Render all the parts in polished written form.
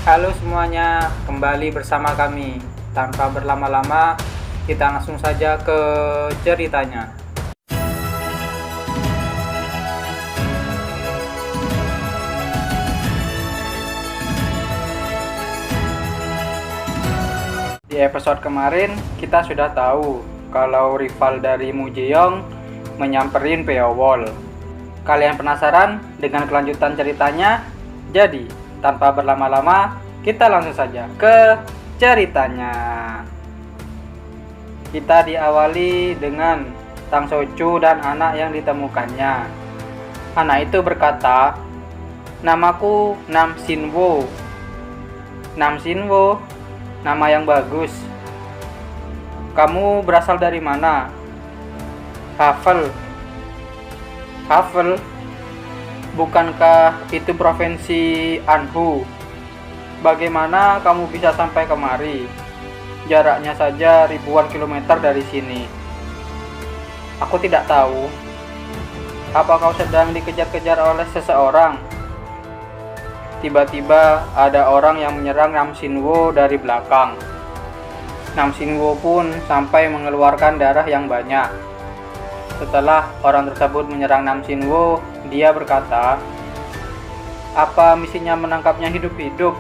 Halo semuanya, kembali bersama kami. Tanpa berlama-lama, kita langsung saja ke ceritanya. Di episode kemarin, kita sudah tahu kalau rival dari Mujeong menyamperin Beowulf. Kalian penasaran dengan kelanjutan ceritanya? Jadi, tanpa berlama-lama, kita langsung saja ke ceritanya. Kita diawali dengan Tang Socu dan anak yang ditemukannya. Anak itu berkata, "Namaku Nam Sinwo." Nam Sinwo, nama yang bagus. Kamu berasal dari mana? Havel. Havel? Bukankah itu provinsi Anhu? Bagaimana kamu bisa sampai kemari? Jaraknya saja ribuan kilometer dari sini. Aku tidak tahu. Apa kau sedang dikejar-kejar oleh seseorang? Tiba-tiba ada orang yang menyerang Nam Sinwo dari belakang. Nam Sinwo pun sampai mengeluarkan darah yang banyak. Setelah orang tersebut menyerang Nam Sinwo, dia berkata, "Apa misinya menangkapnya hidup-hidup?"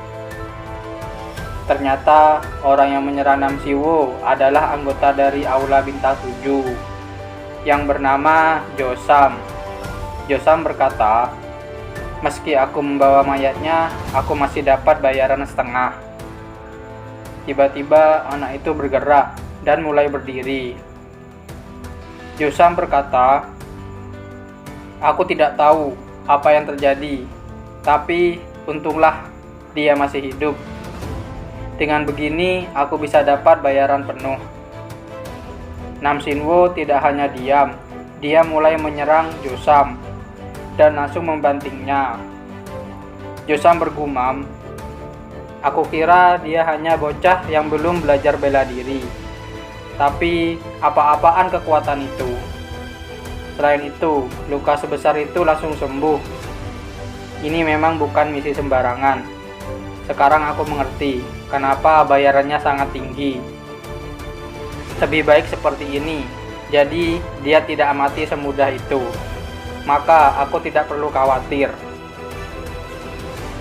Ternyata orang yang menyerang Nam Sinwo adalah anggota dari Aula Bintang 7 yang bernama Josam. Josam berkata, "Meski aku membawa mayatnya, aku masih dapat bayaran setengah." Tiba-tiba anak itu bergerak dan mulai berdiri. Josam berkata, "Aku tidak tahu apa yang terjadi, tapi untunglah dia masih hidup. Dengan begini, aku bisa dapat bayaran penuh." Nam Sinwo tidak hanya diam, dia mulai menyerang Josam dan langsung membantingnya. Josam bergumam, "Aku kira dia hanya bocah yang belum belajar bela diri. Tapi apa-apaan kekuatan itu. Selain itu, luka sebesar itu langsung sembuh. Ini memang bukan misi sembarangan. Sekarang aku mengerti kenapa bayarannya sangat tinggi. Lebih baik seperti ini, jadi dia tidak mati semudah itu. Maka aku tidak perlu khawatir."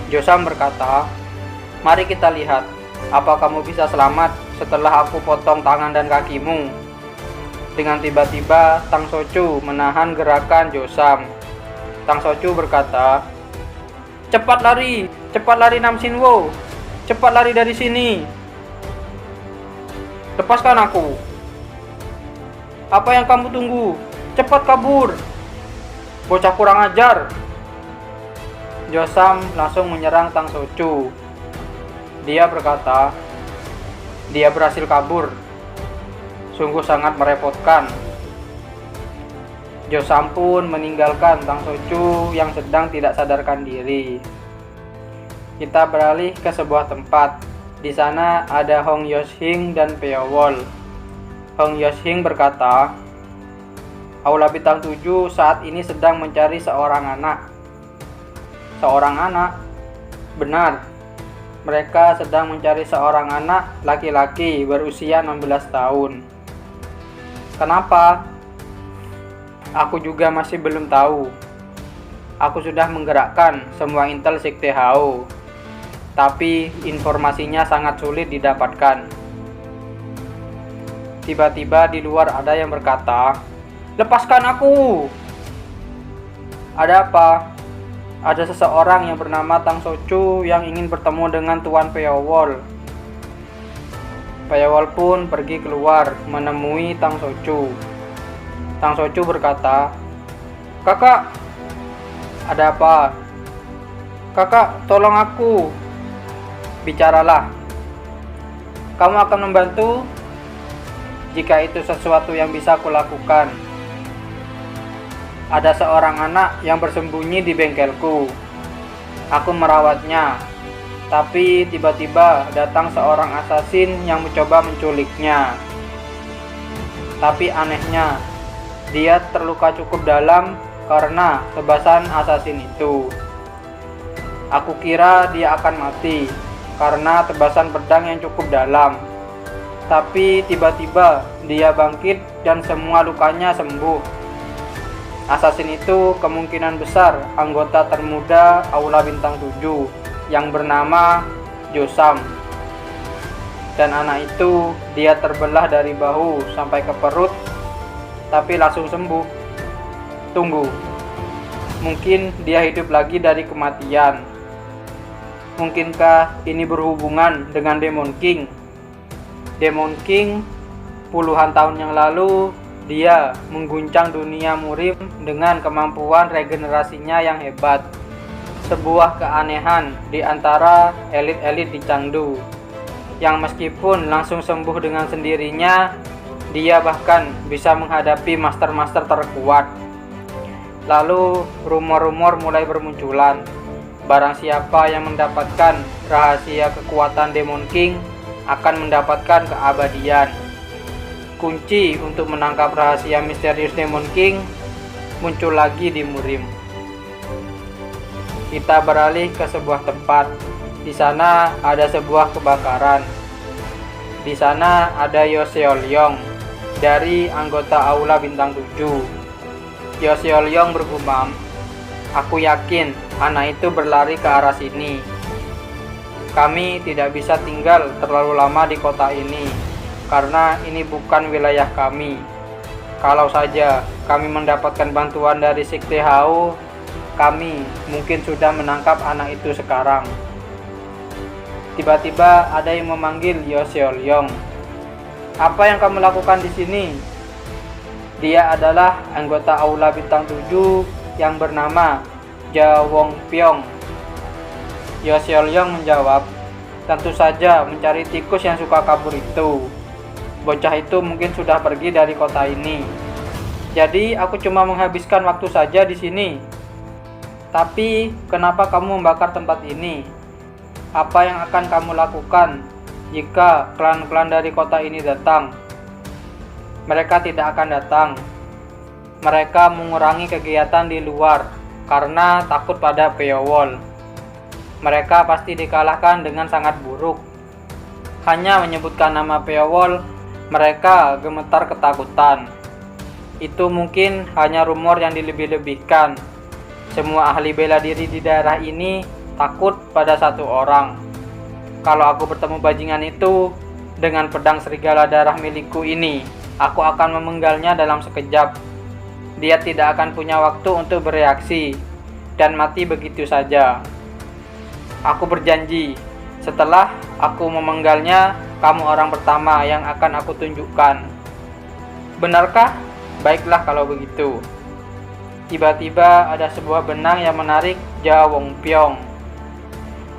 Josam berkata, "Mari kita lihat, apa kamu bisa selamat setelah aku potong tangan dan kakimu." Dengan tiba-tiba, Tang Socu menahan gerakan Josam. Tang Socu berkata, cepat lari Nam Sinwo, cepat lari dari sini. Lepaskan aku. Apa yang kamu tunggu? Cepat kabur. Bocah kurang ajar." Josam langsung menyerang Tang Socu. Dia berkata, dia berhasil kabur. Sungguh sangat merepotkan. Josam pun meninggalkan Tang Socu yang sedang tidak sadarkan diri. Kita beralih ke sebuah tempat. Di sana ada Hong Yoshing dan Beowulf. Hong Yoshing berkata, "Aula Bintang 7 saat ini sedang mencari seorang anak." "Seorang anak?" "Benar. Mereka sedang mencari seorang anak laki-laki berusia 16 tahun. Kenapa? Aku juga masih belum tahu. Aku sudah menggerakkan semua intel Sekte Hao, tapi informasinya sangat sulit didapatkan." Tiba-tiba di luar ada yang berkata, "Lepaskan aku!" "Ada apa?" "Ada seseorang yang bernama Tang Socu yang ingin bertemu dengan Tuan Beowulf." Beowulf pun pergi keluar menemui Tang Socu. Tang Socu berkata, "Kakak, ada apa?" "Kakak, tolong aku." "Bicaralah. Kamu akan membantu jika itu sesuatu yang bisa kulakukan." "Ada seorang anak yang bersembunyi di bengkelku. Aku merawatnya, tapi tiba-tiba datang seorang asasin yang mencoba menculiknya. Tapi anehnya, dia terluka cukup dalam karena tebasan asasin itu. Aku kira dia akan mati, karena tebasan pedang yang cukup dalam. Tapi tiba-tiba dia bangkit dan semua lukanya sembuh. Assassin itu kemungkinan besar anggota termuda Aula Bintang 7 yang bernama Josam. Dan anak itu dia terbelah dari bahu sampai ke perut, tapi langsung sembuh. Tunggu, mungkin dia hidup lagi dari kematian. Mungkinkah ini berhubungan dengan Demon King? Demon King puluhan tahun yang lalu dia mengguncang dunia murim dengan kemampuan regenerasinya yang hebat. Sebuah keanehan di antara elit-elit di Chengdu, yang meskipun langsung sembuh dengan sendirinya, dia bahkan bisa menghadapi master-master terkuat. Lalu rumor-rumor mulai bermunculan. Barang siapa yang mendapatkan rahasia kekuatan Demon King akan mendapatkan keabadian. Kunci untuk menangkap rahasia misterius Demon King muncul lagi di murim. Kita beralih ke sebuah tempat. Di sana ada sebuah kebakaran. Di sana ada Yo Seolyong dari anggota Aula Bintang 7. Yo Seolyong bergumam, "Aku yakin anak itu berlari ke arah sini. Kami tidak bisa tinggal terlalu lama di kota ini, karena ini bukan wilayah kami. Kalau saja kami mendapatkan bantuan dari Sekte Hao, kami mungkin sudah menangkap anak itu sekarang." Tiba-tiba ada yang memanggil Yo Seolyong. "Apa yang kamu lakukan di sini?" Dia adalah anggota Aula Bintang 7 yang bernama Ja Wong Pyong. Yo Seolyong menjawab, "Tentu saja mencari tikus yang suka kabur itu. Bocah itu mungkin sudah pergi dari kota ini. Jadi aku cuma menghabiskan waktu saja di sini." "Tapi kenapa kamu membakar tempat ini? Apa yang akan kamu lakukan jika klan-klan dari kota ini datang?" "Mereka tidak akan datang. Mereka mengurangi kegiatan di luar karena takut pada Peowol. Mereka pasti dikalahkan dengan sangat buruk. Hanya menyebutkan nama Peowol, mereka gemetar ketakutan. Itu mungkin hanya rumor yang dilebih-lebihkan. Semua ahli bela diri di daerah ini takut pada satu orang. Kalau aku bertemu bajingan itu dengan pedang serigala darah milikku ini, aku akan memenggalnya dalam sekejap. Dia tidak akan punya waktu untuk bereaksi dan mati begitu saja. Aku berjanji, setelah aku memenggalnya, kamu orang pertama yang akan aku tunjukkan." "Benarkah? Baiklah kalau begitu." Tiba-tiba ada sebuah benang yang menarik Ja Wong Pyong,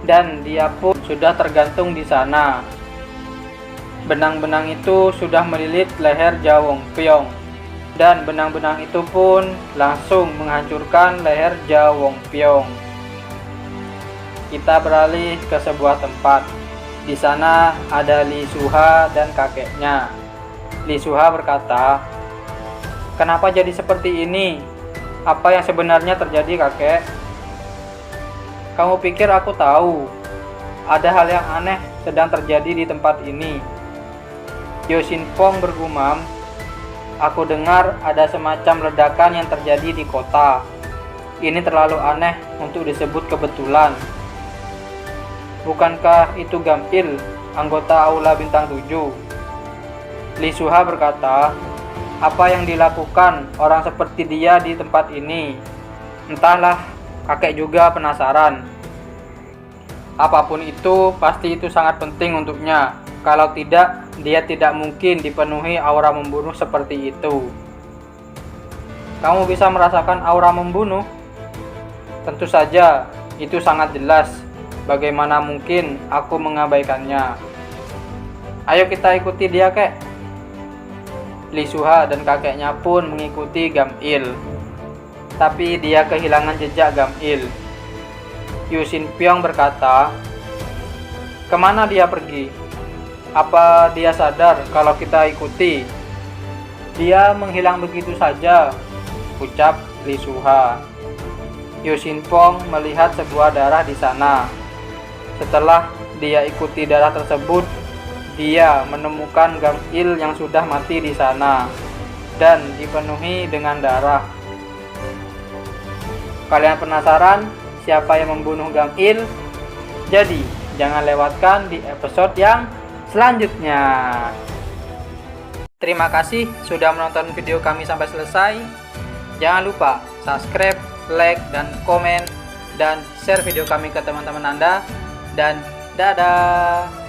dan dia pun sudah tergantung di sana. Benang-benang itu sudah melilit leher Ja Wong Pyong, dan benang-benang itu pun langsung menghancurkan leher Ja Wong Pyong. Kita beralih ke sebuah tempat. Di sana ada Li Suha dan kakeknya. Li Suha berkata, "Kenapa jadi seperti ini? Apa yang sebenarnya terjadi, kakek?" "Kamu pikir aku tahu? Ada hal yang aneh sedang terjadi di tempat ini." Yo Shin Pong bergumam, "Aku dengar ada semacam ledakan yang terjadi di kota. Ini terlalu aneh untuk disebut kebetulan." "Bukankah itu Gam-il, anggota Aula Bintang 7? Li Suha berkata, "Apa yang dilakukan orang seperti dia di tempat ini? Entahlah, kakek juga penasaran. Apapun itu, pasti itu sangat penting untuknya. Kalau tidak, dia tidak mungkin dipenuhi aura membunuh seperti itu." "Kamu bisa merasakan aura membunuh?" "Tentu saja, itu sangat jelas. Bagaimana mungkin aku mengabaikannya?" "Ayo kita ikuti dia, kek." Li Suha dan kakeknya pun mengikuti Gam-il. Tapi dia kehilangan jejak Gam-il. Yo Shin Pyong berkata, "Kemana dia pergi? Apa dia sadar kalau kita ikuti?" "Dia menghilang begitu saja," ucap Li Suha. Yo Shin Pong melihat sebuah darah di sana. Setelah dia ikuti darah tersebut, dia menemukan Gamil yang sudah mati di sana dan dipenuhi dengan darah. Kalian penasaran siapa yang membunuh Gamil? Jadi, jangan lewatkan di episode yang selanjutnya. Terima kasih sudah menonton video kami sampai selesai. Jangan lupa subscribe, like, dan komen, dan share video kami ke teman-teman Anda. Dan dadah!